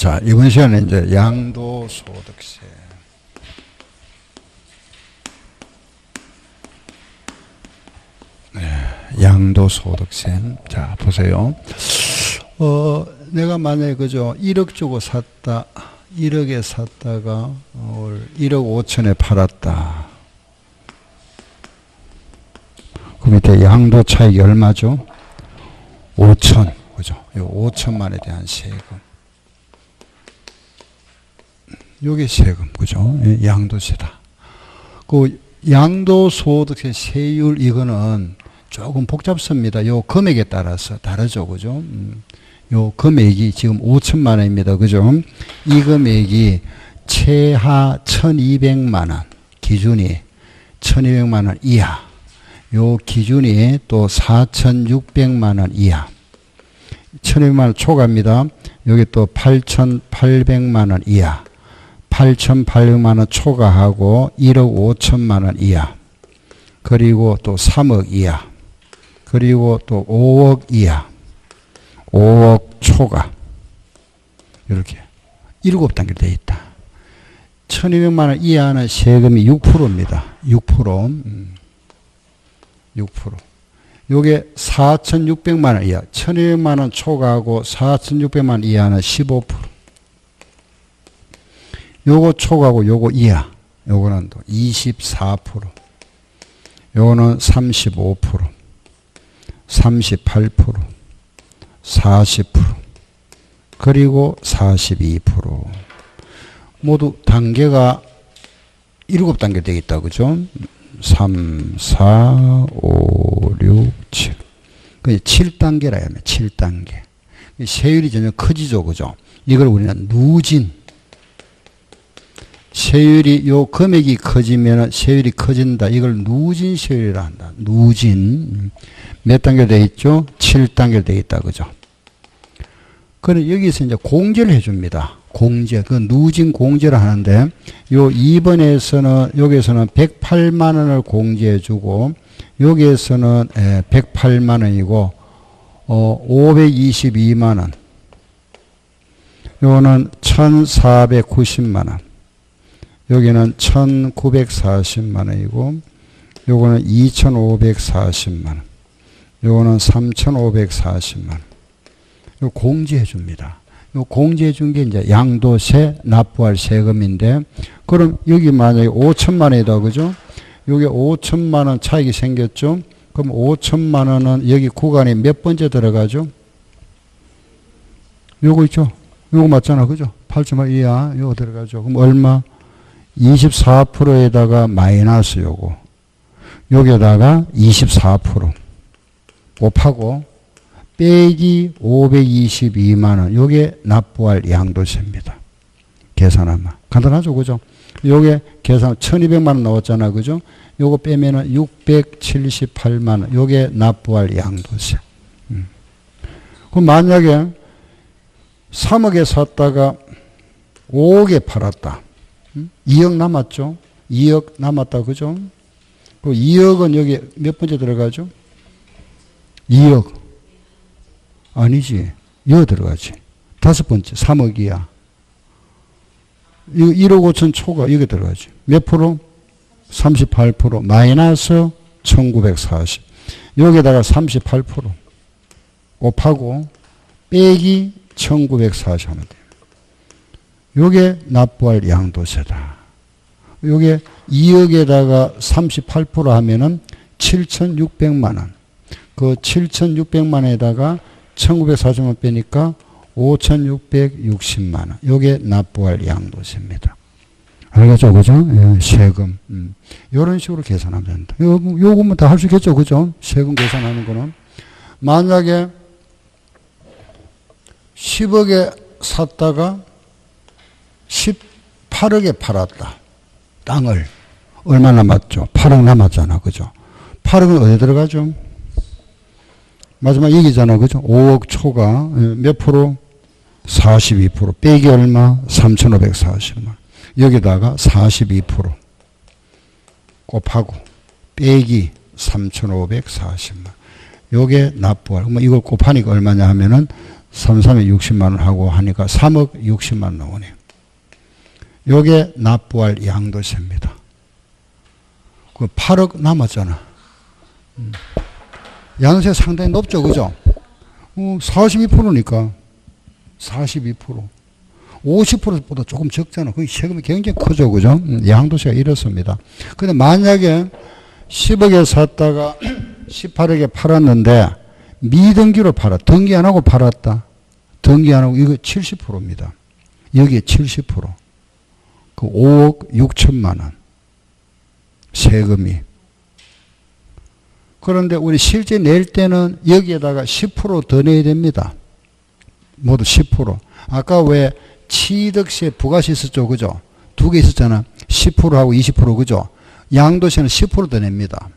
자, 이번 시간에 이제 양도소득세. 네, 양도소득세. 자, 보세요. 내가 만약에 그죠? 1억 주고 샀다. 1억에 샀다가 1억 5천에 팔았다. 그 밑에 양도 차익이 얼마죠? 5천. 그죠? 이 5천만에 대한 세금. 요게 세금. 그죠? 양도세다. 그 양도소득세 세율 이거는 조금 복잡습니다. 요 금액에 따라서 다르죠. 그죠? 요 금액이 지금 5천만 원입니다. 그죠? 이 금액이 최하 1200만 원 기준이 1200만 원 이하. 요 기준이 또 4600만 원 이하. 1200만 원 초과입니다. 여기 또 8800만 원 이하. 8800만 원 초과하고 1억 5천만 원 이하. 그리고 또 3억 이하. 그리고 또 5억 이하. 5억 초과. 이렇게 7단계 되어 있다. 1200만 원 이하는 세금이 6%입니다. 6%. 6%. 요게 4600만 원 이하. 1200만 원 초과하고 4600만 원 이하는 15%. 요거 초과하고 요거 이하. 요거는 또 24%. 요거는 35%. 38%. 40%. 그리고 42%. 모두 단계가 7단계 되겠다. 그죠? 3, 4, 5, 6, 7. 그 7단계라 하면 7단계. 세율이 전혀 커지죠. 그죠? 이걸 우리는 누진. 세율이, 요 금액이 커지면 세율이 커진다. 이걸 누진 세율이라 한다. 누진. 몇 단계 되어 있죠? 7단계 되어 있다. 그죠? 그래, 여기서 이제 공제를 해줍니다. 공제. 그 누진 공제를 하는데, 요 2번에서는, 여기에서는 108만 원을 공제해주고, 여기에서는 108만 원이고, 522만 원. 요거는 1490만 원. 여기는 1940만 원이고, 요거는 2540만 원. 요거는 3540만 원. 요 공제해 줍니다. 요 공제해 준 게 이제 양도세 납부할 세금인데, 그럼 여기 만약에 5천만 원이다. 그죠? 여기 5천만 원 차익이 생겼죠? 그럼 5천만 원은 여기 구간이 몇 번째 들어가죠? 요거 있죠? 요거 맞잖아. 그죠? 8.5 이하 요거 들어가죠. 그럼 얼마? 24%에다가 마이너스 요거. 여기에다가 24% 곱하고 빼기 522만 원. 요게 납부할 양도세입니다. 계산하면. 간단하죠. 그죠? 요게 계산 1200만 원 나왔잖아. 그죠? 요거 빼면은 678만 원. 요게 납부할 양도세. 그럼 만약에 3억에 샀다가 5억에 팔았다. 2억 남았죠? 2억 남았다. 그죠? 그 2억은 여기 몇 번째 들어가죠? 2억. 아니지. 여기 들어가지. 5번째. 3억이야. 1억 5천 초과 여기 들어가지. 몇 프로? 38%. 마이너스 1940. 여기다가 38% 곱하고 빼기 1940 하면 돼요. 요게 납부할 양도세다. 요게 2억에다가 38% 하면은 7,600만 원. 그 7,600만 원에다가 1940만 빼니까 5,660만 원. 요게 납부할 양도세입니다. 알겠죠? 그죠? 예, 세금. 요런 식으로 계산하면 된다. 요거면 다 할 수 있겠죠? 그죠? 세금 계산하는 거는. 만약에 10억에 샀다가 18억에 팔았다. 땅을. 얼마 남았죠? 8억 남았잖아. 그죠? 8억은 어디 들어가죠? 마지막 얘기잖아. 그죠? 5억 초과. 몇 프로? 42%. 빼기 얼마? 3,540만. 여기다가 42% 곱하고 빼기 3,540만. 요게 납부할. 그러면 이걸 곱하니까 얼마냐 하면은 3,300 60만 원 하고 하니까 3억 60만 원 나오네요. 요게 납부할 양도세입니다. 그 8억 남았잖아. 양도세 상당히 높죠, 그죠? 42%니까 42%. 50%보다 조금 적잖아. 그 세금이 굉장히 크죠, 그죠? 양도세가 이렇습니다. 근데 만약에 10억에 샀다가 18억에 팔았는데 미등기로 등기 안 하고 팔았다. 등기 안 하고 이거 70%입니다. 여기에 70%. 그 5억 6천만 원. 세금이. 그런데 우리 실제 낼 때는 여기에다가 10% 더 내야 됩니다. 모두 10%. 아까 왜 취득세 부가세 있었죠, 그죠? 두 개 있었잖아. 10%하고 20%, 그죠? 양도세는 10% 더 냅니다.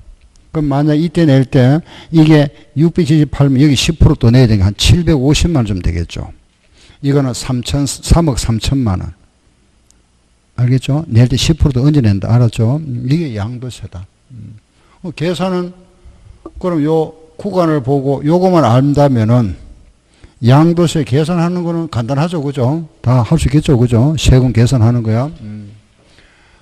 그럼 만약 이때 낼 때 이게 678면 여기 10% 더 내야 되니까 한 750만 원 좀 되겠죠. 이거는 3억 3천만 원. 알겠죠? 낼 때 10%더 얹어낸다. 알았죠? 이게 양도세다. 계산은 그럼 요 구간을 보고 요거만 안다면은 양도세 계산하는 거는 간단하죠, 그죠? 다 할 수 있겠죠, 그죠? 세금 계산하는 거야.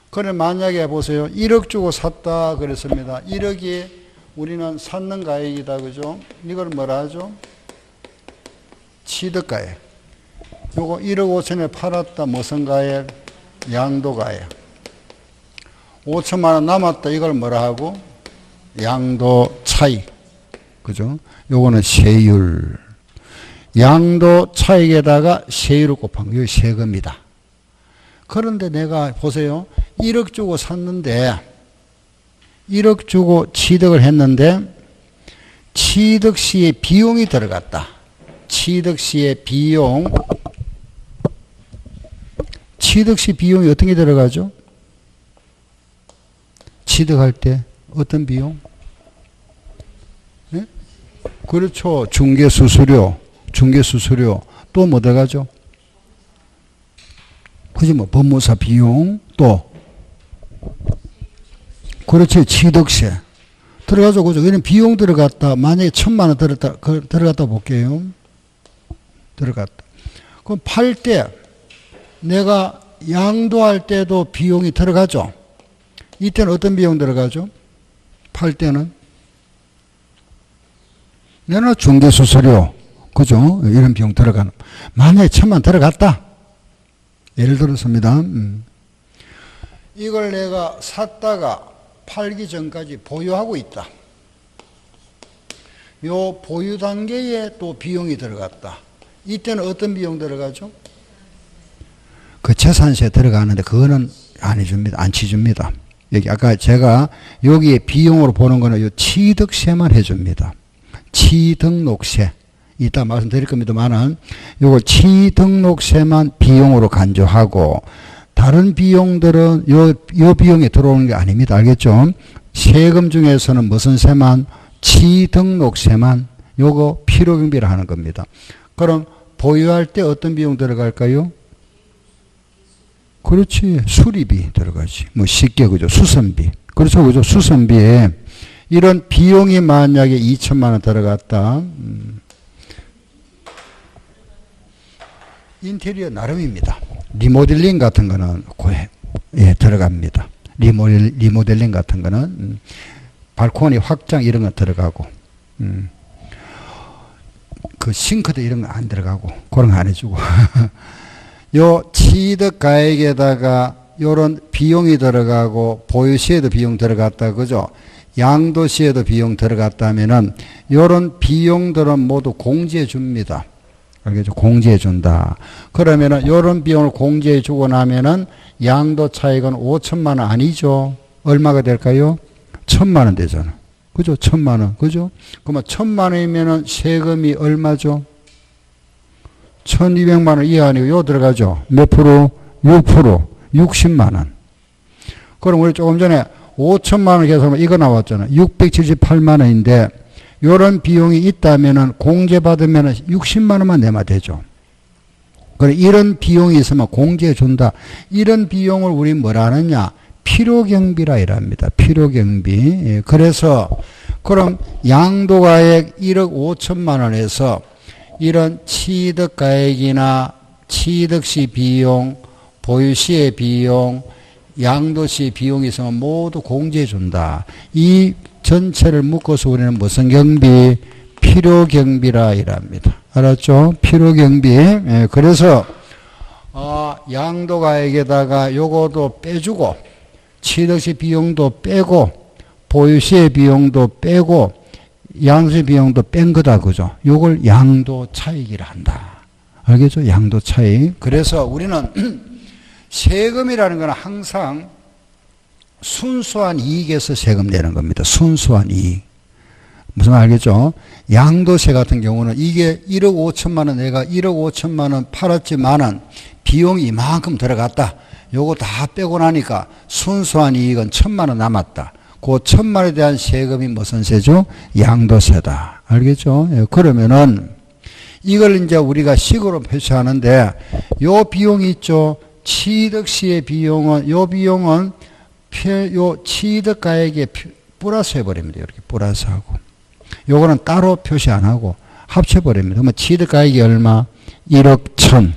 그래 만약에 보세요. 1억 주고 샀다 그랬습니다. 1억이 우리는 샀는 가액이다, 그죠? 이걸 뭐라 하죠? 취득가액. 요거 1억 5천에 팔았다. 무슨 가액? 양도가액. 5천만 원 남았다. 이걸 뭐라 하고? 양도 차익. 그죠? 요거는 세율. 양도 차익에다가 세율을 곱한 거. 이거 세금이다. 그런데 내가 보세요. 1억 주고 샀는데 1억 주고 취득을 했는데 취득 시에 비용이 들어갔다. 취득 시에 비용. 취득 시 비용이 어떤 게 들어가죠? 취득할 때 어떤 비용? 네? 그렇죠. 중개수수료. 중개수수료. 또 뭐 들어가죠? 그지 뭐 법무사 비용. 또 그렇지. 취득세. 들어가죠. 그죠? 이런 비용 들어갔다. 만약에 1,000만 원 들어갔다 볼게요. 들어갔다. 그럼 팔 때 내가 양도할 때도 비용이 들어가죠. 이때는 어떤 비용 들어가죠? 팔 때는 내가 중개수수료, 그죠? 이런 비용 들어가는. 만약에 1,000만 원 들어갔다. 예를 들었습니다. 이걸 내가 샀다가 팔기 전까지 보유하고 있다. 요 보유 단계에 또 비용이 들어갔다. 이때는 어떤 비용 들어가죠? 그 재산세 들어가는데 그거는 안 해줍니다. 안 치줍니다. 여기 아까 제가 여기에 비용으로 보는 거는 요 취득세만 해줍니다. 취등록세. 이따 말씀드릴 겁니다만은 요걸 취등록세만 비용으로 간주하고 다른 비용들은 요 비용에 들어오는 게 아닙니다. 알겠죠? 세금 중에서는 무슨 세만? 취등록세만 요거 필요경비를 하는 겁니다. 그럼 보유할 때 어떤 비용 들어갈까요? 그렇지. 수리비 들어가지. 뭐 쉽게 그죠. 수선비. 그렇죠. 그죠. 수선비에 이런 비용이 만약에 2천만 원 들어갔다. 인테리어 나름입니다. 리모델링 같은 거는 예, 들어갑니다. 리모델링 같은 거는 발코니 확장 이런 거 들어가고 그 싱크대 이런 거 안 들어가고 그런 거 안 해주고 요 취득 가액에다가 요런 비용이 들어가고 보유시에도 비용 들어갔다, 그죠? 양도시에도 비용 들어갔다면은 요런 비용들은 모두 공제해 줍니다. 알겠죠? 공제해 준다. 그러면은 요런 비용을 공제해 주고 나면은 양도 차익은 5천만 원 아니죠? 얼마가 될까요? 1,000만 원 되잖아. 그죠? 1,000만 원. 그죠? 그러면 1,000만 원이면은 세금이 얼마죠? 1,200만 원 이하 아니고 요 들어가죠. 몇 프로? 6%. 60만 원. 그럼 우리 조금 전에 5천만 원 계산하면 이거 나왔잖아. 678만 원인데 요런 비용이 있다면은 공제받으면은 60만 원만 내면 되죠. 그래 이런 비용이 있으면 공제해 준다. 이런 비용을 우리 뭐라 하느냐? 필요경비라 이랍니다. 필요경비. 예, 그래서 그럼 양도가액 1억 5천만 원에서 이런 취득가액이나 취득시 비용, 보유시의 비용, 양도시 비용이 있으면 모두 공제해 준다. 이 전체를 묶어서 우리는 무슨 경비? 필요경비라 이랍니다. 알았죠? 필요경비. 예, 그래서 양도가액에다가 요거도 빼주고 취득시 비용도 빼고 보유시의 비용도 빼고 양도시 비용도 뺀 거다. 그죠? 요걸 양도차익이라 한다. 알겠죠? 양도차익. 그래서 우리는 세금이라는 건 항상 순수한 이익에서 세금 내는 겁니다. 순수한 이익. 무슨 말 알겠죠? 양도세 같은 경우는 이게 1억 5천만 원 내가 1억 5천만 원 팔았지만은 비용이 이만큼 들어갔다. 요거 다 빼고 나니까 순수한 이익은 1,000만 원 남았다. 그 1,000만 원에 대한 세금이 무슨 세죠? 양도세다. 알겠죠? 예, 그러면은 이걸 이제 우리가 식으로 표시하는데 요 비용이 있죠? 취득시의 비용은 요 비용은 요 취득가액에 플러스 해버립니다. 이렇게 플러스 하고. 요거는 따로 표시 안 하고 합쳐버립니다. 그러면 취득가액이 얼마? 1억 1천.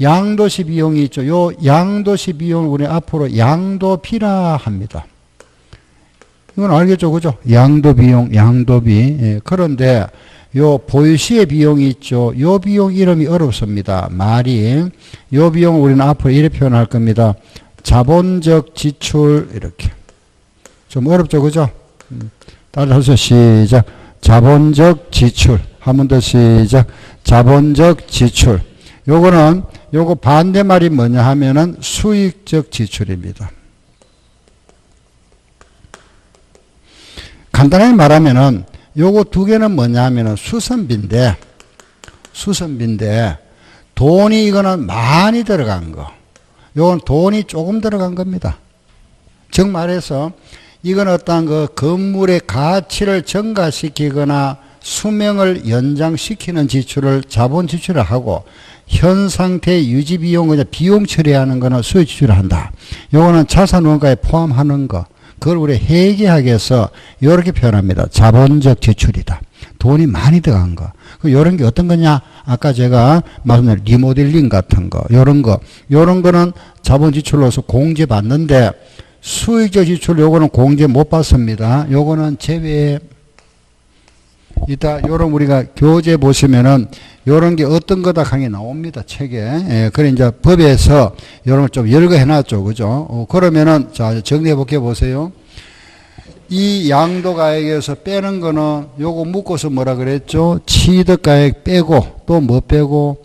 양도시 비용이 있죠. 요 양도시 비용을 우리 앞으로 양도비라 합니다. 이건 알겠죠? 그죠? 양도비용, 양도비. 예, 그런데 요 보유시의 비용이 있죠. 요 비용 이름이 어렵습니다. 말이. 요 비용을 우리는 앞으로 이렇게 표현할 겁니다. 자본적 지출 이렇게. 좀 어렵죠? 그죠? 따라서 시작. 자본적 지출. 한 번 더 시작. 자본적 지출. 요거는 요거 반대말이 뭐냐 하면은 수익적 지출입니다. 간단하게 말하면은 요거 두 개는 뭐냐 하면은 수선비인데 돈이 이거는 많이 들어간 거. 요건 돈이 조금 들어간 겁니다. 즉 말해서 이건 어떤 그 건물의 가치를 증가시키거나 수명을 연장시키는 지출을 자본 지출을 하고 현 상태 유지 비용을 비용 처리하는 거는 수익 지출을 한다. 요거는 자산 원가에 포함하는 거. 그걸 우리 회계학에서 이렇게 표현합니다. 자본적 지출이다. 돈이 많이 들어간 거. 요런 게 어떤 거냐? 아까 제가 말씀드린 리모델링 같은 거. 요런 거는 자본 지출로서 공제 받는데 수익적 지출 요거는 공제 못 받습니다. 요거는 제외. 이따 요런 우리가 교재 보시면은 요런 게 어떤 거다 강의 나옵니다. 책에. 예, 그래 이제 법에서 요런 걸 좀 열거해 놨죠. 그죠? 그러면은 자, 정리해 볼게 보세요. 이 양도가액에서 빼는 거는 요거 묶어서 뭐라 그랬죠? 취득가액 빼고 또 뭐 빼고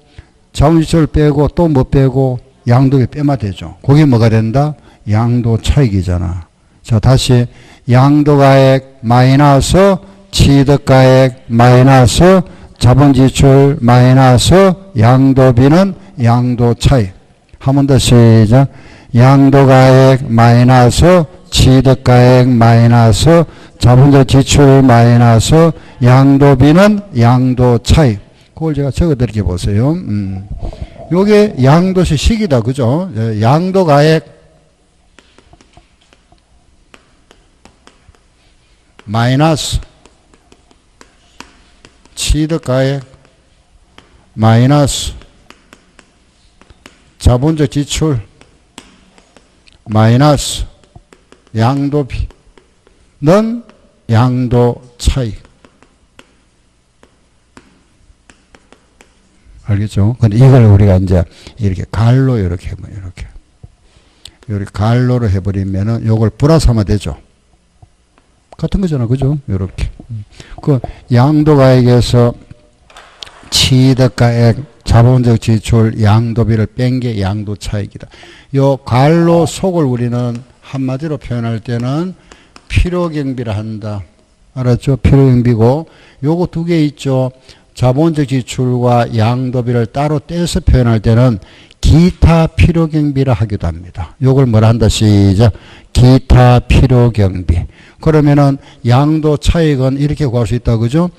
자본지출 빼고 또 뭐 빼고 양도비 빼면 되죠. 그게 뭐가 된다? 양도차익이잖아. 자, 다시 양도가액 마이너스 취득가액 마이너스 자본지출 마이너스 양도비는 양도차익. 한 번 더 시작. 양도가액 마이너스 취득가액 마이너스 자본지출 마이너스 양도비는 양도차익. 그걸 제가 적어드릴게 보세요. 요게 양도시 식이다. 그죠? 양도가액 마이너스 취득가액 마이너스 자본적 지출 마이너스 양도비는 양도차익. 알겠죠? 근데 이걸 우리가 이제 이렇게 갈로 이렇게 해버려. 이렇게 갈로로 해버리면은 요걸 플러스하면 되죠. 같은 거잖아. 그죠? 요렇게. 그 양도가액에서 취득가액, 자본적 지출, 양도비를 뺀 게 양도차익이다. 요 갈로 속을 우리는 한마디로 표현할 때는 필요경비라 한다. 알았죠? 필요경비고 요거 두 개 있죠. 자본적 지출과 양도비를 따로 떼서 표현할 때는 기타 필요경비라 하기도 합니다. 요걸 뭐라 한다? 시작. 기타 필요경비. 그러면은 양도 차익은 이렇게 구할 수 있다. 그죠?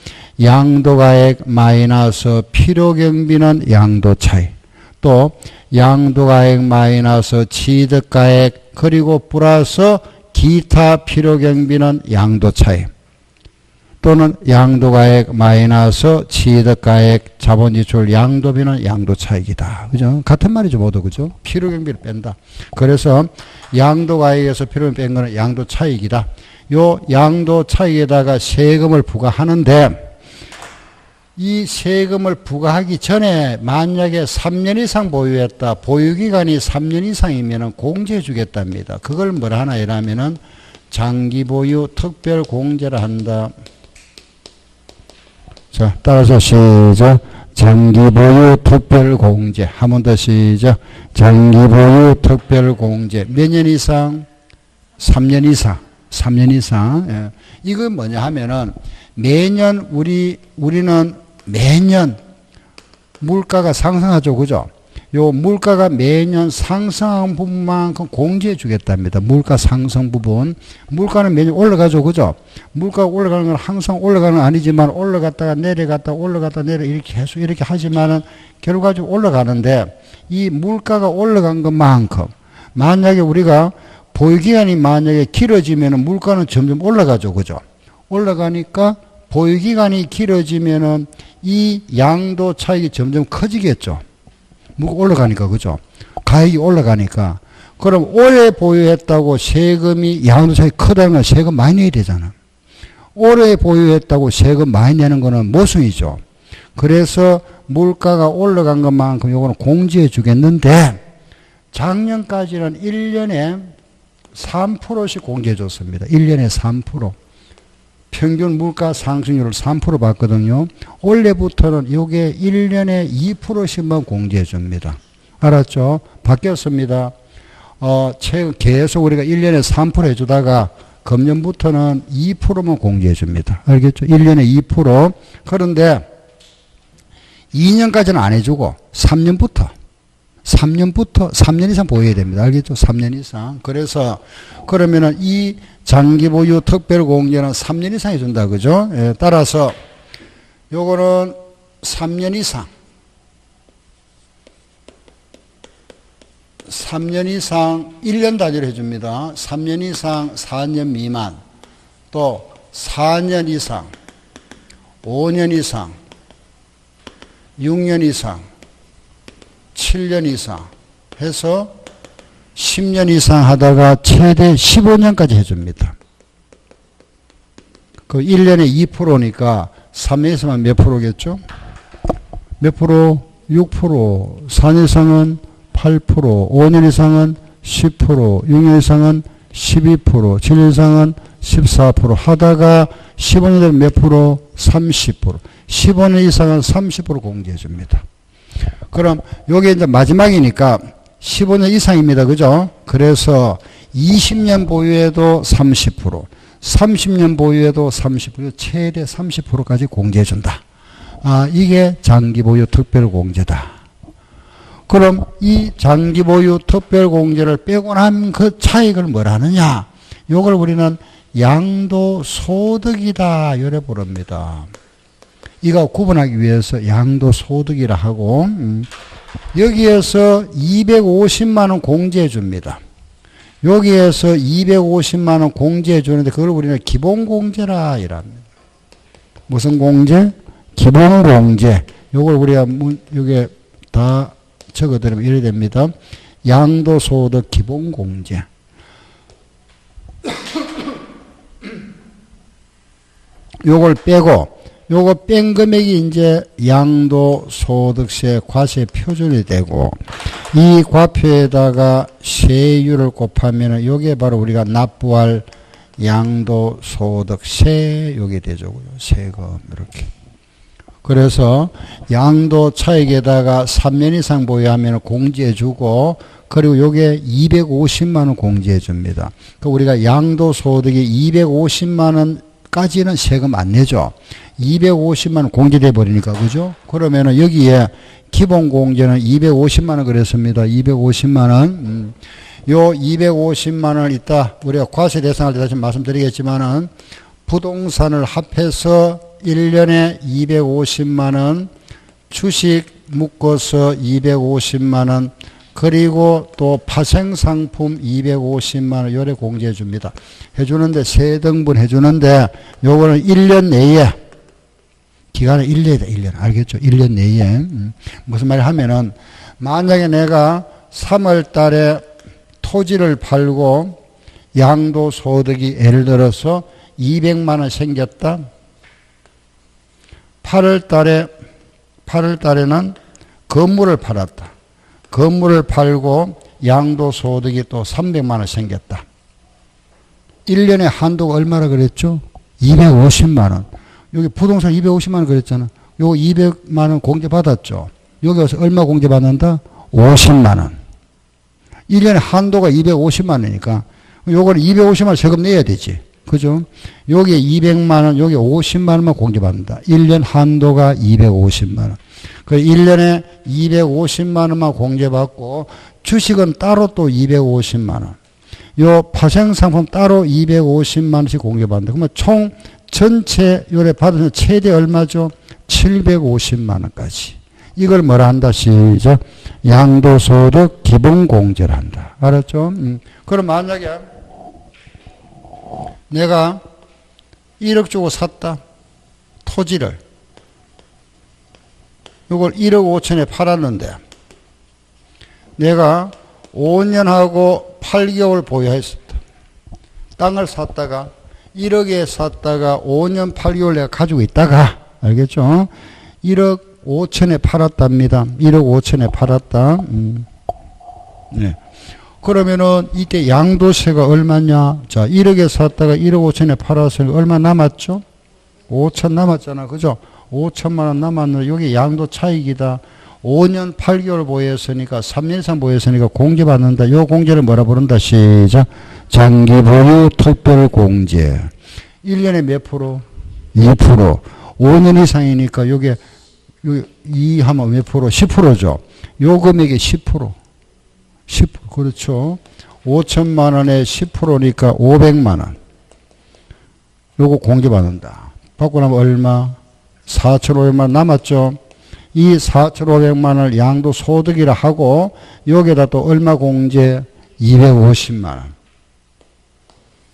양도가액 마이너스 필요경비는 양도 차익. 또 양도가액 마이너스 취득가액 그리고 플러스 기타 필요경비는 양도 차익. 또는 양도가액 마이너스 취득가액 자본지출 양도비는 양도차익이다. 그죠? 같은 말이죠, 모두. 그죠? 필요경비를 뺀다. 그래서 양도가액에서 필요경비 뺀 거는 양도차익이다. 요 양도차익에다가 세금을 부과하는데 이 세금을 부과하기 전에 만약에 3년 이상 보유했다. 보유기간이 3년 이상이면 공제해 주겠답니다. 그걸 뭐라 하나 이라면은 장기보유 특별공제라 한다. 자, 따라서 시작. 장기보유 특별공제. 한 번 더 시작. 장기보유 특별공제. 몇 년 이상? 3년 이상. 3년 이상. 예. 이건 뭐냐 하면은 매년 우리는 매년 물가가 상승하죠. 그죠? 요 물가가 매년 상승한 부분만큼 공제해 주겠답니다. 물가 상승 부분. 물가는 매년 올라가죠. 그죠? 물가가 올라가는 건 항상 올라가는 건 아니지만 올라갔다가 내려갔다가 올라갔다가 내려 이렇게 계속 이렇게 하지만은 결과적으로 올라가는데 이 물가가 올라간 것만큼 만약에 우리가 보유기간이 만약에 길어지면은 물가는 점점 올라가죠. 그죠? 올라가니까 보유기간이 길어지면은 이 양도 차익이 점점 커지겠죠. 물가 올라가니까, 그죠? 가액이 올라가니까. 그럼 오래 보유했다고 세금이 양도 차익이 크다는 건 세금 많이 내야 되잖아. 오래 보유했다고 세금 많이 내는 거는 모순이죠. 그래서 물가가 올라간 것만큼 요거는 공제해 주겠는데 작년까지는 1년에 3%씩 공제해 줬습니다. 1년에 3%. 평균 물가 상승률을 3% 봤거든요. 올해부터는 이게 1년에 2%씩만 공제해 줍니다. 알았죠? 바뀌었습니다. 계속 우리가 1년에 3% 해주다가 금년부터는 2%만 공제해 줍니다. 알겠죠? 1년에 2%. 그런데 2년까지는 안 해주고 3년부터 3년 이상 보여야 됩니다. 알겠죠? 3년 이상. 그래서 그러면은 이 장기보유 특별공제는 3년 이상 해준다. 그죠? 예, 따라서 요거는 3년 이상. 3년 이상 1년 단위로 해줍니다. 3년 이상 4년 미만. 또 4년 이상 5년 이상 6년 이상 7년 이상 해서 10년 이상 하다가 최대 15년까지 해줍니다. 그 1년에 2%니까 3년에서만 몇 프로겠죠? 몇 프로? 6%. 4년 이상은 8%. 5년 이상은 10%. 6년 이상은 12%. 7년 이상은 14% 하다가 15년 되면 몇 프로? 30%. 15년 이상은 30% 공제해 줍니다. 그럼 요게 이제 마지막이니까 15년 이상입니다. 그죠? 그래서 20년 보유에도 30%, 30년 보유에도 30%, 최대 30%까지 공제해 준다. 아, 이게 장기 보유 특별 공제다. 그럼 이 장기 보유 특별 공제를 빼고 난 그 차익을 뭐라 하느냐? 요걸 우리는 양도 소득이다. 이래 부릅니다. 이거 구분하기 위해서 양도 소득이라 하고 여기에서 250만 원 공제해 줍니다. 여기에서 250만 원 공제해 주는데 그걸 우리는 기본 공제라 이랍니다. 무슨 공제? 기본 공제. 요걸 우리가 여기에 다 적어드리면 이래 됩니다. 양도 소득 기본 공제. 요걸 빼고 요거 뺀 금액이 이제 양도소득세 과세 표준이 되고 이 과표에다가 세율을 곱하면 요게 바로 우리가 납부할 양도소득세 요게 되죠. 세금 이렇게. 그래서 양도 차익에다가 3년 이상 보유하면 공제해 주고 그리고 요게 250만 원 공제해 줍니다. 그 우리가 양도소득이 250만 원 까지는 세금 안 내죠. 250만 원 공제돼 버리니까 그죠? 그러면은 여기에 기본 공제는 250만 원 그랬습니다. 250만 원. 요 250만 원을 이따 우리가 과세 대상할 때 다시 말씀드리겠지만은 부동산을 합해서 1년에 250만 원, 주식 묶어서 250만 원, 그리고 또 파생상품 250만원 요래 공제해 줍니다. 해주는데 세 등분 해주는데 요거는 1년 내에 기간은 1년이다. 1년. 알겠죠? 1년 내에. 무슨 말 하면은 만약에 내가 3월 달에 토지를 팔고 양도소득이 예를 들어서 200만 원 생겼다. 8월 달에는 건물을 팔았다. 건물을 팔고 양도소득이 또 300만 원 생겼다. 1년에 한도가 얼마라 그랬죠? 250만 원. 여기 부동산 250만 원 그랬잖아. 요거 200만 원 공제 받았죠. 여기 와서 얼마 공제 받는다? 50만 원. 1년에 한도가 250만 원이니까 요거는 250만 원 세금 내야 되지. 그죠? 여기에 200만 원, 여기 50만 원만 공제받는다. 1년 한도가 250만 원. 그 1년에 250만 원만 공제받고 주식은 따로 또 250만 원. 요 파생상품 따로 250만 원씩 공제받는다. 그러면 총 전체 요래 받으면 최대 얼마죠? 750만 원까지. 이걸 뭐라 한다? 시작. 양도소득 기본공제를 한다. 알았죠? 그럼 만약에 내가 1억 주고 샀다. 토지를. 이걸 1억 5천에 팔았는데 내가 5년하고 8개월 보유했었다. 땅을 샀다가 1억에 샀다가 5년 8개월 내가 가지고 있다가 알겠죠? 1억 5천에 팔았답니다. 1억 5천에 팔았다. 네. 그러면은 이때 양도세가 얼마냐? 자, 1억에 샀다가 1억 5천에 팔았으니 얼마 남았죠? 5천 남았잖아. 그죠? 5천만 원 남았는데 여기 양도 차익이다. 5년 8개월 보유했으니까 3년 이상 보유했으니까 공제받는다. 요 공제를 뭐라 부른다? 시작. 장기보유 특별공제. 1년에 몇 프로? 2%. 5년 이상이니까 요게 2 하면 몇 프로? 10%죠. 요 금액이 10%. 10%. 그렇죠. 5천만 원에 10%니까 500만 원. 요거 공제받는다. 받고 나면 얼마? 4,500만 원 남았죠. 이 4,500만 원을 양도소득이라 하고 여기에다 또 얼마 공제? 250만 원.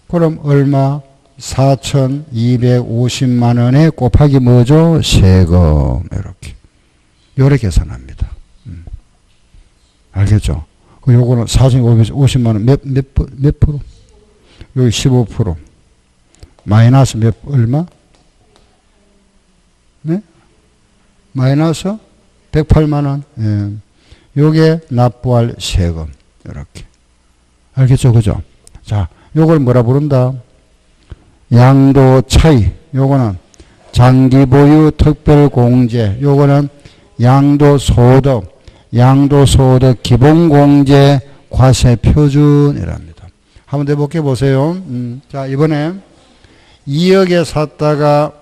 그럼 얼마? 4,250만 원에 곱하기 뭐죠? 세금. 요렇게 계산합니다. 알겠죠? 요거는 4,550만 원 몇 프로? 여기 15%. 마이너스 얼마? 네? 마이너스 108만 원. 예. 요게 납부할 세금. 이렇게. 알겠죠? 그죠? 자, 요걸 뭐라 부른다? 양도 차이. 요거는 장기보유 특별공제. 요거는 양도소득 기본공제 과세표준이랍니다. 한번 더 볼게 보세요. 자, 이번에 2억에 샀다가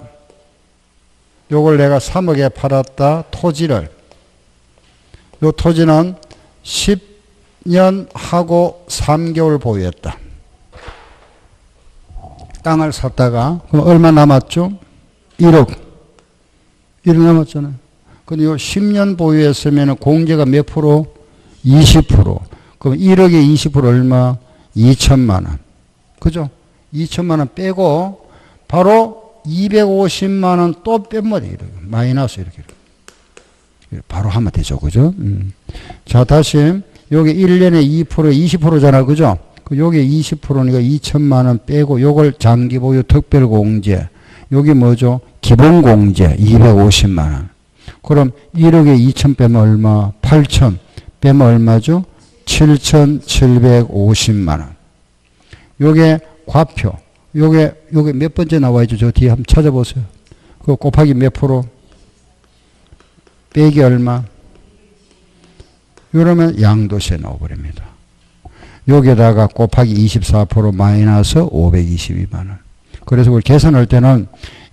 요걸 내가 3억에 팔았다. 토지를. 요 토지는 10년 하고 3개월 보유했다. 땅을 샀다가 그럼 얼마 남았죠? 1억. 1억 남았잖아요. 근데 요 10년 보유했으면 공제가 몇 프로? 20%. 그럼 1억에 20% 얼마? 2천만 원. 그죠? 2천만 원 빼고 바로 250만 원 또 빼면 돼요. 마이너스 이렇게. 바로 하면 되죠. 그죠? 자, 다시 여기 1년에 2% 20%잖아. 그죠? 여기 20%니까 2천만 원 빼고 요걸 장기보유 특별공제. 여기 뭐죠? 기본공제 250만 원. 그럼 1억에 2천 빼면 얼마? 8천 빼면 얼마죠? 7,750만 원. 요게 과표. 요게 몇 번째 나와 있죠? 저 뒤에 한번 찾아보세요. 그 곱하기 몇 프로? 빼기 얼마? 이러면 양도세 나와버립니다. 여기에다가 곱하기 24% 마이너스 522만 원. 그래서 우리 계산할 때는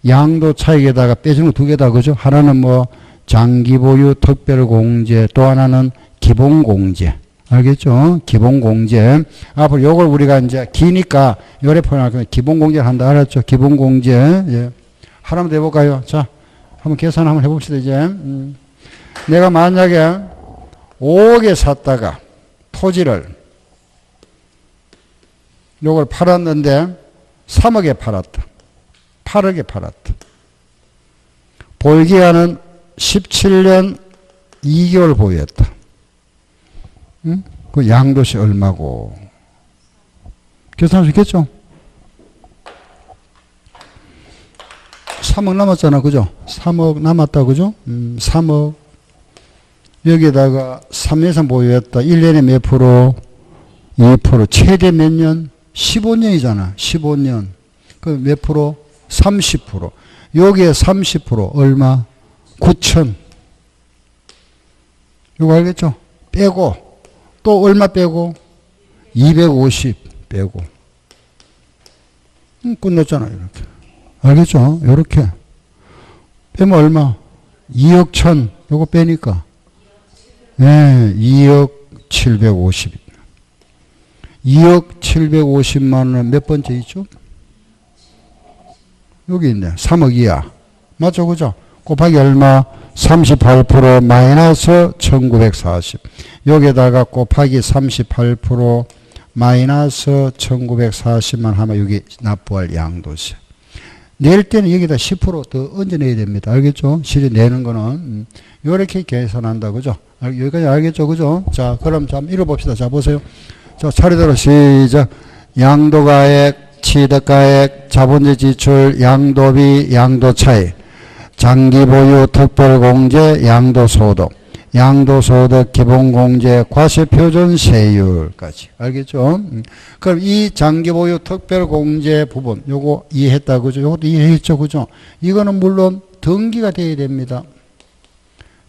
양도 차익에다가 빼주는 거 두 개다. 그죠? 하나는 뭐 장기보유 특별공제, 또 하나는 기본공제. 알겠죠? 기본공제. 앞으로 요걸 우리가 이제 기니까 요래 표현할 기본공제를 한다. 알았죠? 기본공제. 예. 하나만 더 해볼까요? 자, 한번 계산 한번 해봅시다, 이제. 내가 만약에 5억에 샀다가 토지를 요걸 팔았는데 3억에 팔았다. 8억에 팔았다. 보유기간은 17년 2개월 보유했다. 응? 그 양도시 얼마고? 계산할 수 있겠죠? 3억 남았잖아. 그죠? 3억 남았다. 그죠? 3억. 여기다가 3년 보유했다. 1년에 몇 프로? 2%. 최대 몇 년? 15년이잖아. 15년. 그 몇 프로? 30%. 여기에 30% 얼마? 9천. 이거 알겠죠? 빼고 또 얼마 빼고? 250 빼고. 끝났잖아요. 이렇게. 알겠죠? 이렇게. 빼면 얼마? 2억 천. 요거 빼니까. 네, 2억 750. 2억 750만 원은 몇 번째 있죠? 여기 있네. 3억 이하. 맞죠? 그죠? 곱하기 얼마? 38% 마이너스 1940. 여기다가 곱하기 38% 마이너스 1940만 하면 여기 납부할 양도세. 낼 때는 여기다 10%더 얹어내야 됩니다. 알겠죠? 실이 내는 거는. 이렇게 계산한다. 그죠? 여기까지 알겠죠? 그죠? 자, 그럼 좀 읽어봅시다. 자, 보세요. 자, 차례대로 시작. 양도가액, 취득가액, 자본재 지출, 양도비, 양도차익, 장기보유, 특별공제, 양도소득, 양도소득, 기본공제, 과세표준세율까지. 알겠죠? 그럼 이 장기보유, 특별공제 부분, 요거 이해했다. 그죠? 요것도 이해했죠. 그죠? 이거는 물론 등기가 돼야 됩니다.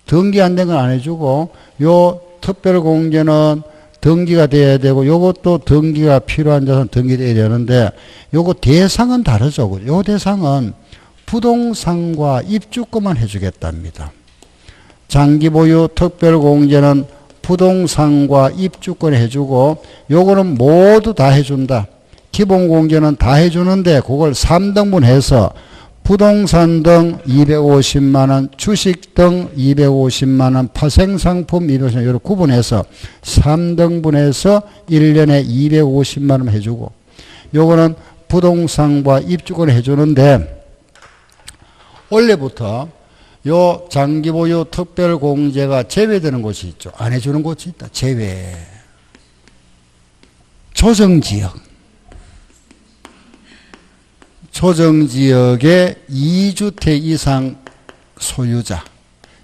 등기 안 된 건 안 해주고, 요 특별공제는 등기가 돼야 되고, 요것도 등기가 필요한 자는 등기돼야 되는데, 요거 대상은 다르죠. 요 대상은 부동산과 입주권만 해주겠답니다. 장기보유 특별공제는 부동산과 입주권 해주고, 요거는 모두 다 해준다. 기본공제는 다 해주는데, 그걸 3등분 해서 부동산 등 250만원, 주식 등 250만원, 파생상품 250만원, 이렇게 구분해서 3등분해서 1년에 250만원 해주고, 요거는 부동산과 입주권을 해주는데, 원래부터 요 장기보유 특별공제가 제외되는 곳이 있죠. 안 해주는 곳이 있다. 제외. 조정지역. 조정지역의 2주택 이상 소유자.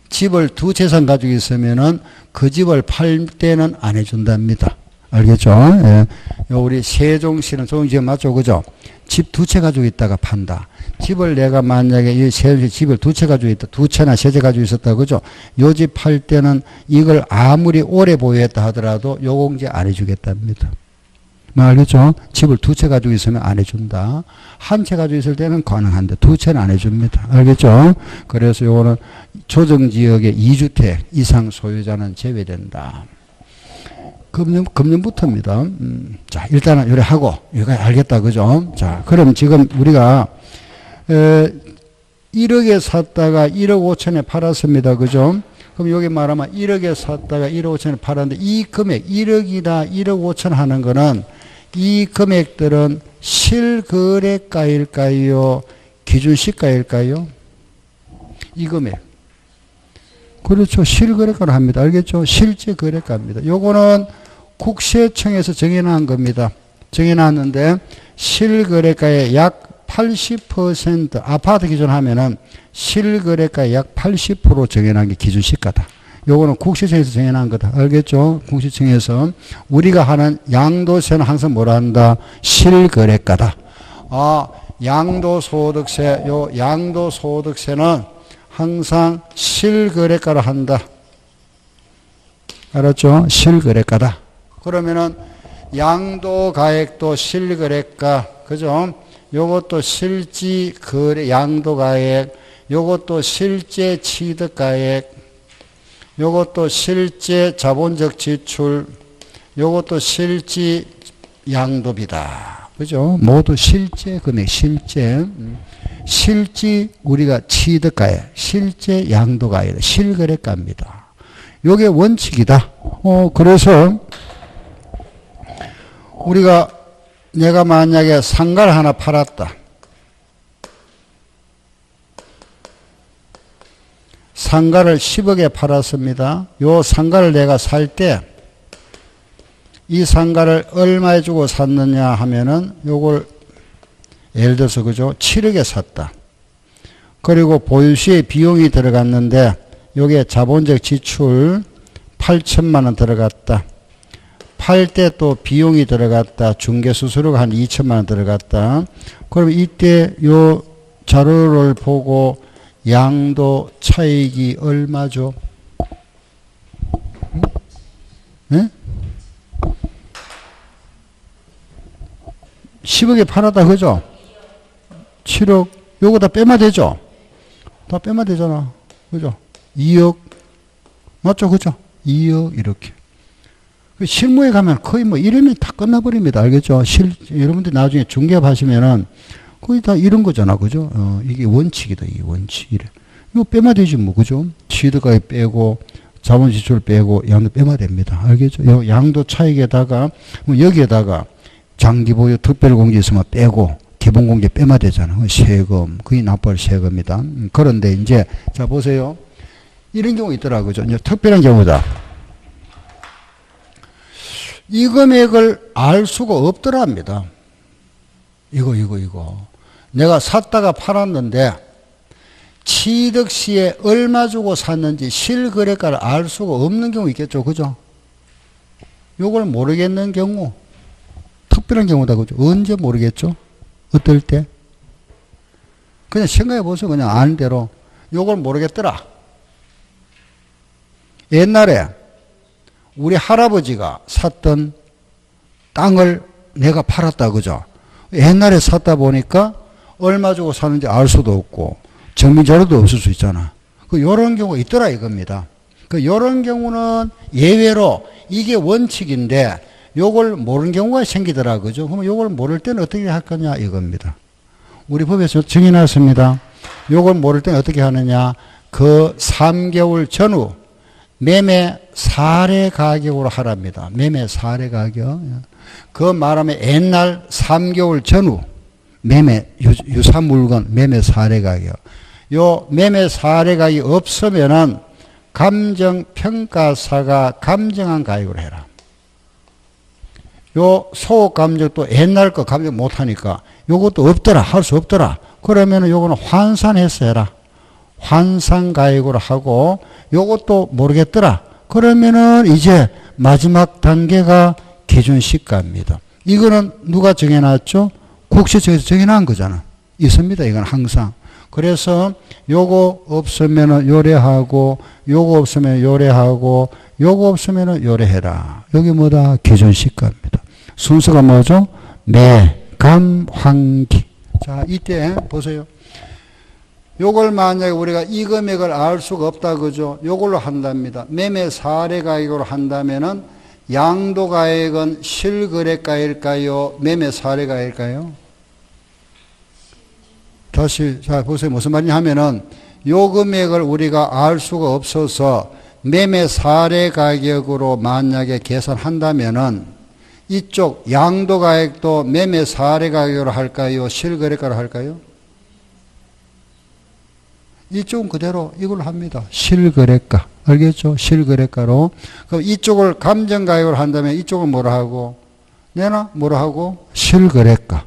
집을 두 채상 가지고 있으면은 그 집을 팔 때는 안 해준답니다. 알겠죠? 예. 우리 세종시는 조정지역 맞죠? 그죠? 집 두 채 가지고 있다가 판다. 집을 내가 만약에 이 세종시 집을 두 채 가지고 있다. 두 채나 세 채 가지고 있었다. 그죠? 요 집 팔 때는 이걸 아무리 오래 보유했다 하더라도 요공제 안 해주겠답니다. 알겠죠? 집을 두 채 가지고 있으면 안 해준다. 한 채 가지고 있을 때는 가능한데 두 채는 안 해줍니다. 알겠죠? 그래서 요거는 조정지역의 2주택 이상 소유자는 제외된다. 금년부터입니다. 자, 일단은 요래 하고, 이거 알겠다. 그죠? 자, 그럼 지금 우리가, 1억에 샀다가 1억 5천에 팔았습니다. 그죠? 그럼 여기 말하면 1억에 샀다가 1억 5천에 팔았는데 이 금액, 1억이나 1억 5천 하는 거는 이 금액들은 실거래가일까요? 기준시가일까요? 이 금액. 그렇죠. 실거래가로 합니다. 알겠죠? 실제 거래가입니다. 요거는 국세청에서 정해놓은 겁니다. 정해놨는데 실거래가의 약 80% 아파트 기준 하면은 실거래가의 약 80% 정해놓은 게 기준시가다. 요거는 국세청에서 정해놓은 거다. 알겠죠? 국세청에서 우리가 하는 양도세는 항상 뭐라 한다? 실거래가다. 아, 양도소득세, 요 양도소득세는 항상 실거래가로 한다. 알았죠? 실거래가다. 그러면은 양도가액도 실거래가, 그죠? 요것도 실지 거래 양도가액, 요것도 실제 취득가액, 요것도 실제 자본적 지출, 요것도 실지 양도비다. 그죠? 모두 실제 금액, 실제. 실지 우리가 취득가액, 실제 양도가액, 실거래가입니다. 요게 원칙이다. 그래서 내가 만약에 상가를 하나 팔았다. 상가를 10억에 팔았습니다. 요 상가를 내가 살 때 이 상가를 얼마에 주고 샀느냐 하면은 요걸 예를 들어서 그죠? 7억에 샀다. 그리고 보유 시에 비용이 들어갔는데 요게 자본적 지출 8천만 원 들어갔다. 팔 때 또 비용이 들어갔다. 중개수수료가 한 2천만 원 들어갔다. 그럼 이때 요 자료를 보고 양도 차익이 얼마죠? 네? 10억에 팔았다 그죠? 7억 요거 다 빼면 되죠? 다 빼면 되잖아. 그죠? 2억 맞죠? 그죠? 2억 이렇게. 실무에 가면 거의 뭐 이러면 다 끝나버립니다. 알겠죠? 여러분들 나중에 중개업 하시면은 거의 다 이런 거잖아. 그죠? 이게 원칙이다. 이 원칙. 이래. 이거 빼면 되지 뭐. 그죠? 취득가액 빼고 자본지출 빼고 양도 빼면 됩니다. 알겠죠? 요 양도 차익에다가 뭐 여기에다가 장기보유 특별공제 있으면 빼고 기본공제 빼면 되잖아. 세금. 그게 납부할 세금이다. 그런데 이제 자 보세요. 이런 경우 있더라고요. 그죠? 이제 특별한 경우다. 이 금액을 알 수가 없더랍니다. 이거. 내가 샀다가 팔았는데 취득 시에 얼마 주고 샀는지 실거래가를 알 수가 없는 경우 있겠죠. 그죠? 요걸 모르겠는 경우 특별한 경우다. 그죠? 언제 모르겠죠? 어떨 때? 그냥 생각해 보세요. 그냥 아는 대로. 요걸 모르겠더라. 옛날에 우리 할아버지가 샀던 땅을 내가 팔았다. 그죠? 옛날에 샀다 보니까 얼마 주고 샀는지 알 수도 없고 증빙자료도 없을 수 있잖아. 요런 경우가 있더라 이겁니다. 요런 경우는 예외로 이게 원칙인데 요걸 모르는 경우가 생기더라. 그죠? 그럼 요걸 모를 때는 어떻게 할 거냐 이겁니다. 우리 법에서 정해놨습니다. 요걸 모를 때는 어떻게 하느냐. 그 3개월 전후 매매 사례 가격으로 하랍니다. 매매 사례 가격. 그 말하면 옛날 3개월 전후 매매 유사 물건 매매 사례 가격. 요 매매 사례 가격이 없으면은 감정평가사가 감정한 가격으로 해라. 요 소득 감정도 옛날 거 감정 못하니까 요것도 없더라. 할 수 없더라. 그러면은 요거는 환산해서 해라. 환산 가액으로 하고 요것도 모르겠더라. 그러면은 이제 마지막 단계가 기준시가입니다. 이거는 누가 정해놨죠? 국세청에서 정해놓은 거잖아. 있습니다. 이건 항상. 그래서 요거 없으면은 요래하고 요거 없으면 요래하고 요거 없으면은 요래해라. 여기 뭐다? 기준시가입니다. 순서가 뭐죠? 매감 환기. 자, 이때 보세요. 요걸 만약에 우리가 이 금액을 알 수가 없다 그죠? 요걸로 한답니다. 매매 사례 가액으로 한다면은 양도 가액은 실거래가일까요? 매매 사례 가액일까요? 다시 자 보세요. 무슨 말이냐 하면은 요 금액을 우리가 알 수가 없어서 매매 사례 가격으로 만약에 계산한다면은 이쪽 양도 가액도 매매 사례 가격으로 할까요? 실거래가로 할까요? 이쪽은 그대로 이걸 합니다. 실거래가. 알겠죠? 실거래가로. 그럼 이쪽을 감정가액으로 한다면 이쪽은 뭐라 하고? 내나 뭐라 하고? 실거래가.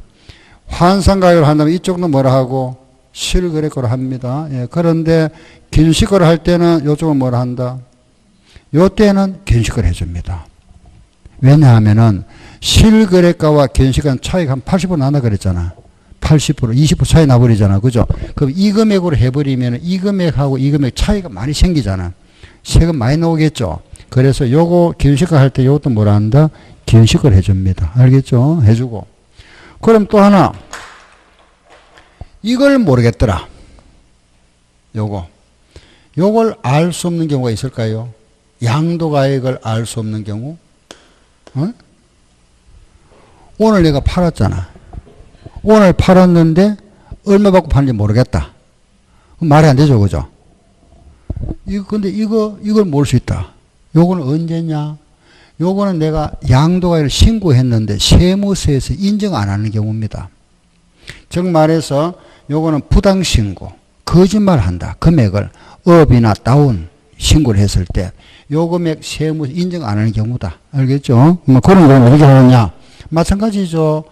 환산가액으로 한다면 이쪽은 뭐라 하고? 실거래가로 합니다. 예, 그런데 기준시가로 할 때는 이쪽은 뭐라 한다? 요때는 기준시가를 해줍니다. 왜냐하면은 실거래가와 기준시가는 차이가 한 80% 나나 그랬잖아. 80%, 20% 차이 나버리잖아. 그죠? 그럼 이 금액으로 해버리면 이 금액하고 이 금액 차이가 많이 생기잖아. 세금 많이 나오겠죠? 그래서 요거 기준시가 할 때 요것도 뭐라 한다? 기준시가를 해줍니다. 알겠죠? 해주고. 그럼 또 하나. 이걸 모르겠더라. 요걸 알 수 없는 경우가 있을까요? 양도가액을 알 수 없는 경우? 어? 오늘 내가 팔았잖아. 오늘 팔았는데 얼마 받고 파는지 모르겠다. 말이 안 되죠, 그죠? 근데 이걸 모를 수 있다. 요거는 언제냐? 요거는 내가 양도가액을 신고했는데 세무서에서 인정 안 하는 경우입니다. 즉 말해서 요거는 부당신고, 거짓말한다. 금액을 업이나 다운 신고를 했을 때 요 금액 세무서 인정 안 하는 경우다. 알겠죠? 뭐 그런 경우는 어떻게 하느냐. 마찬가지죠.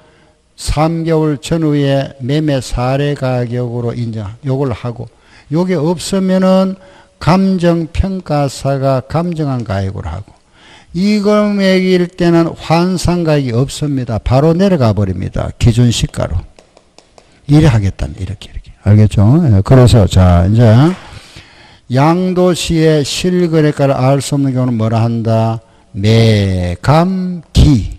3개월 전후에 매매 사례 가격으로 인정, 요걸 하고, 요게 없으면은 감정평가사가 감정한 가액으로 하고, 이 금액일 때는 환산가액이 없습니다. 바로 내려가 버립니다. 기준 시가로. 이래 하겠다는, 이렇게. 알겠죠? 그래서, 자, 이제, 양도시의 실거래가를 알 수 없는 경우는 뭐라 한다? 매감기.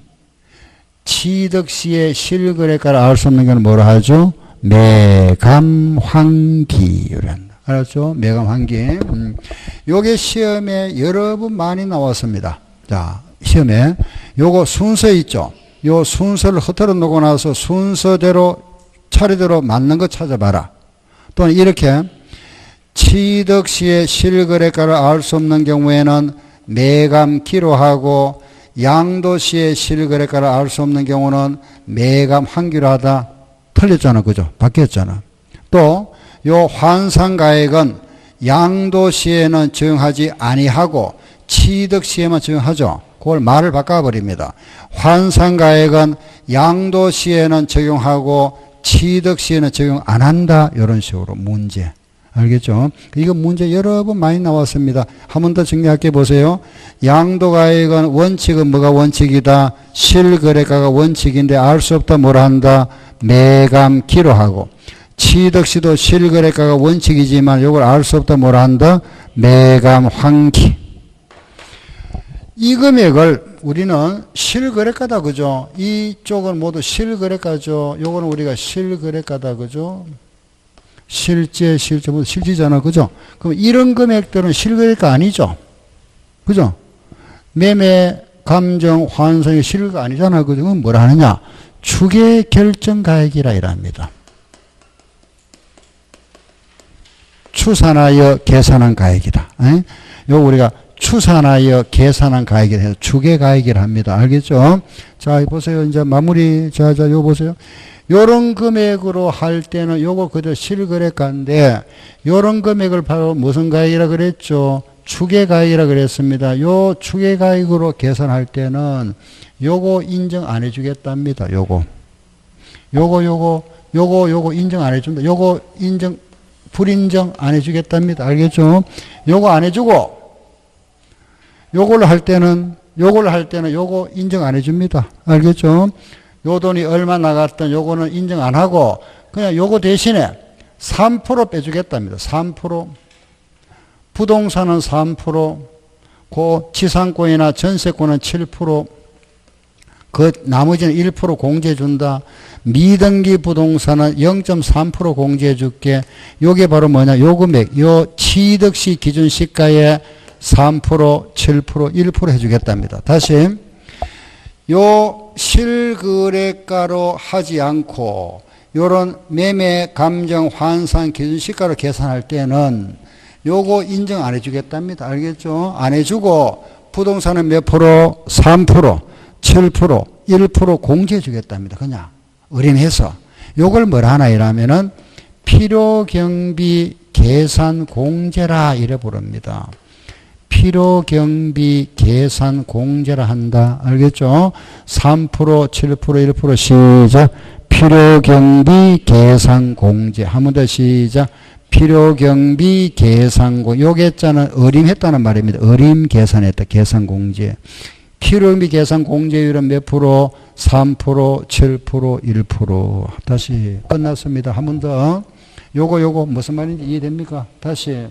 취득시의 실거래가를 알 수 없는 경우는 뭐라 하죠? 매감환기. 이래 한다. 알았죠? 매감환기. 요게 시험에 여러 번 많이 나왔습니다. 자, 시험에 요거 순서 있죠? 요 순서를 흐트러 놓고 나서 순서대로 차례대로 맞는 거 찾아봐라. 또는 이렇게 취득시의 실거래가를 알 수 없는 경우에는 매감기로 하고, 양도시의 실거래가를 알 수 없는 경우는 매감환기로 하다. 틀렸잖아. 그죠? 바뀌었잖아. 또 요 환산가액은 양도시에는 적용하지 아니하고 취득시에만 적용하죠. 그걸 말을 바꿔버립니다. 환산가액은 양도시에는 적용하고 취득시에는 적용 안 한다. 이런 식으로 문제. 알겠죠? 이거 문제 여러 번 많이 나왔습니다. 한 번 더 정리할게 보세요. 양도가액은 원칙은 뭐가 원칙이다? 실거래가가 원칙인데 알 수 없다. 뭐라 한다? 매감기로 하고, 취득시도 실거래가가 원칙이지만 이걸 알 수 없다. 뭐라 한다? 매감환기. 이 금액을 우리는 실거래가다. 그죠? 이쪽은 모두 실거래가죠. 요거는 우리가 실거래가다. 그죠? 실제 모두 실지잖아. 그죠? 그럼 이런 금액들은 실거래가 아니죠. 그죠? 매매, 감정, 환산이 실거래가 아니잖아. 그죠? 그럼 뭐라 하느냐? 추계결정가액이라 이랍니다. 추산하여 계산한 가액이다. 요 우리가 추산하여 계산한 가액이라 해서 추계가액이라 합니다. 알겠죠? 자, 보세요. 이제 마무리. 자, 요 보세요. 요런 금액으로 할 때는 요거 그대로 실거래가인데, 요런 금액을 바로 무슨 가액이라 그랬죠? 추계가액이라 그랬습니다. 요 추계가액으로 계산할 때는 요거 인정 안 해주겠답니다. 요거 인정 안 해준다. 요거 인정, 불인정 안 해주겠답니다. 알겠죠? 요거 안 해주고, 요걸로 할 때는 요거 인정 안 해줍니다. 알겠죠? 요 돈이 얼마 나갔던 요거는 인정 안 하고, 그냥 요거 대신에 3% 빼주겠답니다. 3%. 부동산은 3%, 그 지상권이나 전세권은 7%, 그 나머지는 1% 공제해준다. 미등기 부동산은 0.3% 공제해줄게. 요게 바로 뭐냐? 요 금액, 요 취득시 기준 시가에 3%, 7%, 1% 해주겠답니다. 다시, 요 실거래가로 하지 않고 요런 매매, 감정, 환산 기준 시가로 계산할 때는 요거 인정 안 해주겠답니다. 알겠죠? 안 해주고 부동산은 몇 프로? 3%, 7%, 1% 공제해 주겠답니다. 그냥 어림해서. 요걸 뭐라 하나 이라면은 필요경비 계산 공제라 이래 부릅니다. 필요경비 계산 공제라 한다. 알겠죠? 3%, 7%, 1% 시작. 필요경비 계산 공제. 한 번 더 시작. 필요경비 계산공. 요 계자는 어림했다는 말입니다. 어림 계산했다. 계산공제. 필요경비 계산공제율은 몇 프로? 3%, 7%, 1%. 다시 끝났습니다. 한 번 더. 요거 무슨 말인지 이해됩니까? 다시.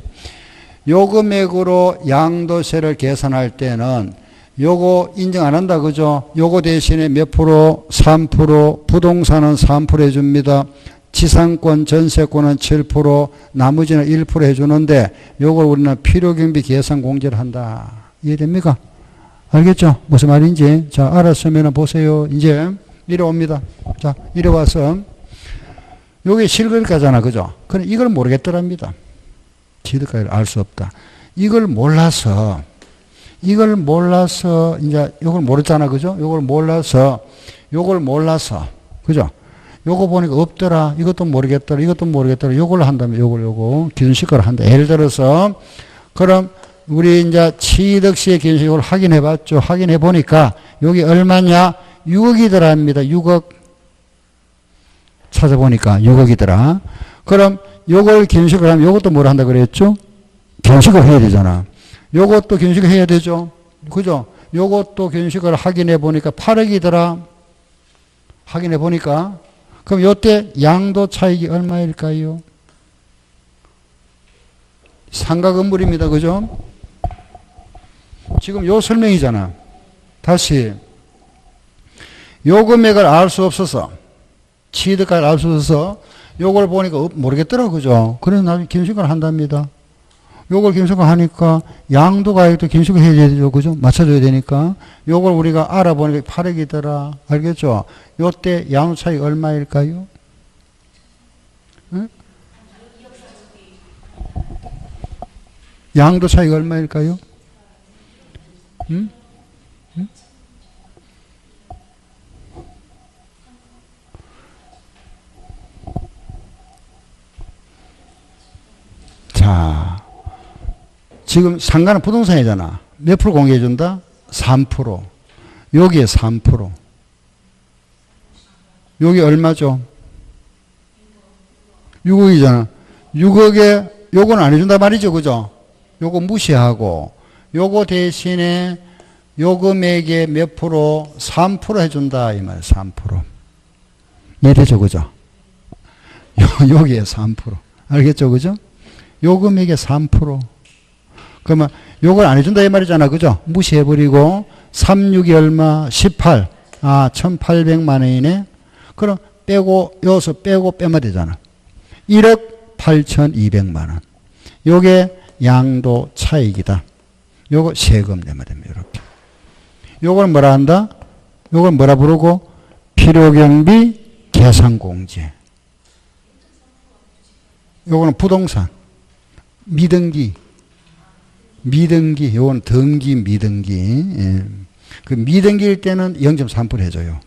요 금액으로 양도세를 계산할 때는 요거 인정 안 한다. 그죠? 요거 대신에 몇 프로? 3%. 부동산은 3% 해줍니다. 지상권, 전세권은 7%, 나머지는 1% 해주는데 요걸 우리는 필요경비 계산 공제를 한다. 이해됩니까? 알겠죠? 무슨 말인지. 자, 알았으면 보세요. 이제 이래 옵니다. 자, 이래 와서 요게 실거래가잖아. 그죠? 그럼 이걸 모르겠더랍니다. 취득가액을 알 수 없다. 이걸 몰라서 이걸 몰라서, 이제, 요걸 모르잖아. 그죠? 요걸 몰라서, 그죠? 요거 보니까 없더라. 이것도 모르겠더라. 요걸 한다면, 요거. 기준식을 한다. 예를 들어서, 그럼, 우리 이제 취득시의 기준식을 확인해 봤죠. 확인해 보니까, 여기 얼마냐? 6억이더랍니다. 6억. 찾아보니까 6억이더라. 그럼, 요걸 기준식을 하면 요것도 뭘 한다 그랬죠? 기준식을 해야 되잖아. 요것도 기준식을 해야 되죠. 그죠? 요것도 기준식을 확인해 보니까 8억이더라. 확인해 보니까. 그럼 요때 양도 차익이 얼마일까요? 상가 건물입니다. 그죠? 지금 요 설명이잖아. 다시. 요 금액을 알 수 없어서, 취득가를 알 수 없어서, 요걸 보니까 모르겠더라. 그죠? 그래서 나중에 기준식을 한답니다. 요걸 기준식을 하니까 양도 가액도 기준식을 해야 되죠. 그죠? 맞춰줘야 되니까. 요걸 우리가 알아보니까 8억이더라. 알겠죠? 요때 양도 차익 얼마일까요? 응? 양도 차익 얼마일까요? 응? 응? 자, 지금 상가는 부동산이잖아. 몇 프로 공개해준다? 3%. 여기에 3%. 여기 얼마죠? 6억이잖아. 6억에 요건 안 해준다 말이죠. 그죠? 요거 무시하고 요거 대신에 요 금액의 몇 프로? 3% 해준다 이 말. 3%. 이해되죠? 그죠? 여기에 3%. 알겠죠? 그죠? 요 금액의 3%. 그러면 요걸 안 해준다 이 말이잖아. 그죠? 무시해버리고 36이 얼마? 18. 1800만 원이네. 그럼 빼고 여기서 빼고 빼면 되잖아. 1억 8200만 원. 요게 양도 차익이다. 요거 세금 내면 됩니다. 이렇게. 요걸 뭐라 한다? 요걸 뭐라 부르고? 필요경비 계산공제. 요거는 부동산. 미등기. 요건 등기, 미등기. 예. 그 미등기일 때는 0.3% 해줘요.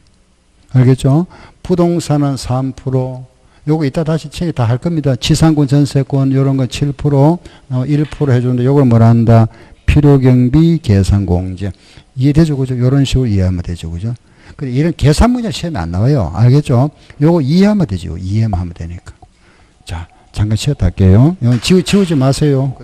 알겠죠? 부동산은 3%. 요거 이따 다시 책에 다 할 겁니다. 지상권, 전세권, 요런 건 7%, 1% 해주는데 요걸 뭐라 한다? 필요경비 계산공제. 이해되죠? 그죠? 요런 식으로 이해하면 되죠. 그죠? 근데 이런 계산 문제 시험에 안 나와요. 알겠죠? 요거 이해하면 되죠. 이해만 하면 되니까. 자, 잠깐 쉬었다 할게요. 이건 지우지 마세요.